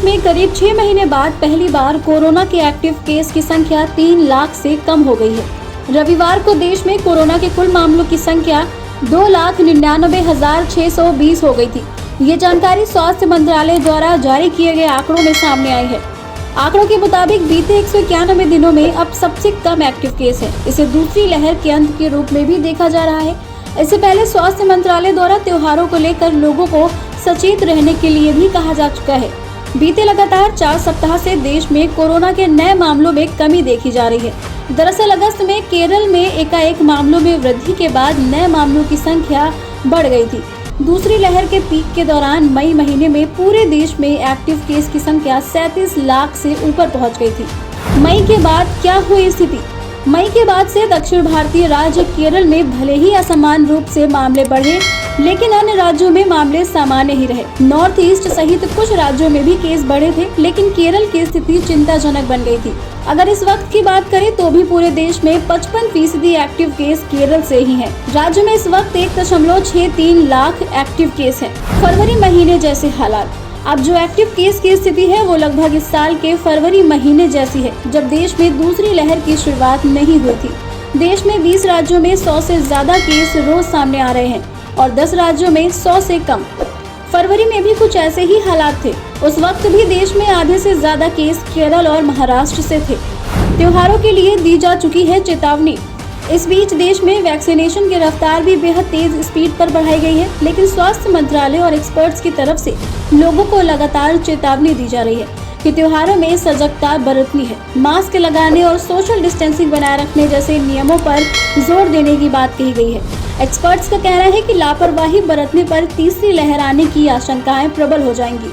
देश में करीब 6 महीने बाद पहली बार कोरोना के एक्टिव केस की संख्या 3 लाख से कम हो गई है। रविवार को देश में कोरोना के कुल मामलों की संख्या 2,99,620 हो गई थी। ये जानकारी स्वास्थ्य मंत्रालय द्वारा जारी किए गए आंकड़ों में सामने आई है। आंकड़ों के मुताबिक बीते 191 दिनों में अब सबसे कम एक्टिव केस है। इसे दूसरी लहर के अंत के रूप में भी देखा जा रहा है। इससे पहले स्वास्थ्य मंत्रालय द्वारा त्योहारों को लेकर लोगों को सचेत रहने के लिए भी कहा जा चुका है। बीते लगातार 4 सप्ताह से देश में कोरोना के नए मामलों में कमी देखी जा रही है। दरअसल अगस्त में केरल में एकाएक मामलों में वृद्धि के बाद नए मामलों की संख्या बढ़ गई थी। दूसरी लहर के पीक के दौरान मई महीने में पूरे देश में एक्टिव केस की संख्या 37 लाख से ऊपर पहुंच गई थी। मई के बाद क्या हुई स्थिति? मई के बाद से दक्षिण भारतीय राज्य केरल में भले ही असमान रूप से मामले बढ़े, लेकिन अन्य राज्यों में मामले सामान्य ही रहे। नॉर्थ ईस्ट सहित कुछ राज्यों में भी केस बढ़े थे, लेकिन केरल की स्थिति चिंताजनक बन गई थी। अगर इस वक्त की बात करें तो भी पूरे देश में 55% एक्टिव केस केरल से ही हैं। राज्य में इस वक्त 1.63 लाख एक्टिव केस हैं। फरवरी महीने जैसे हालात। अब जो एक्टिव केस की स्थिति है वो लगभग इस साल के फरवरी महीने जैसी है, जब देश में दूसरी लहर की शुरुआत नहीं हुई थी। देश में 20 राज्यों में 100 से ज्यादा केस रोज सामने आ रहे हैं और 10 राज्यों में 100 से कम। फरवरी में भी कुछ ऐसे ही हालात थे। उस वक्त भी देश में आधे से ज्यादा केस केरल और महाराष्ट्र से थे। त्योहारों के लिए दी जा चुकी है चेतावनी। इस बीच देश में वैक्सीनेशन की रफ्तार भी बेहद तेज स्पीड पर बढ़ाई गई है, लेकिन स्वास्थ्य मंत्रालय और एक्सपर्ट्स की तरफ से लोगों को लगातार चेतावनी दी जा रही है कि त्योहारों में सजगता बरतनी है। मास्क लगाने और सोशल डिस्टेंसिंग बनाए रखने जैसे नियमों पर जोर देने की बात कही गई है। एक्सपर्ट्स का कहना है कि लापरवाही बरतने पर तीसरी लहर आने की आशंकाएं प्रबल हो जाएंगी।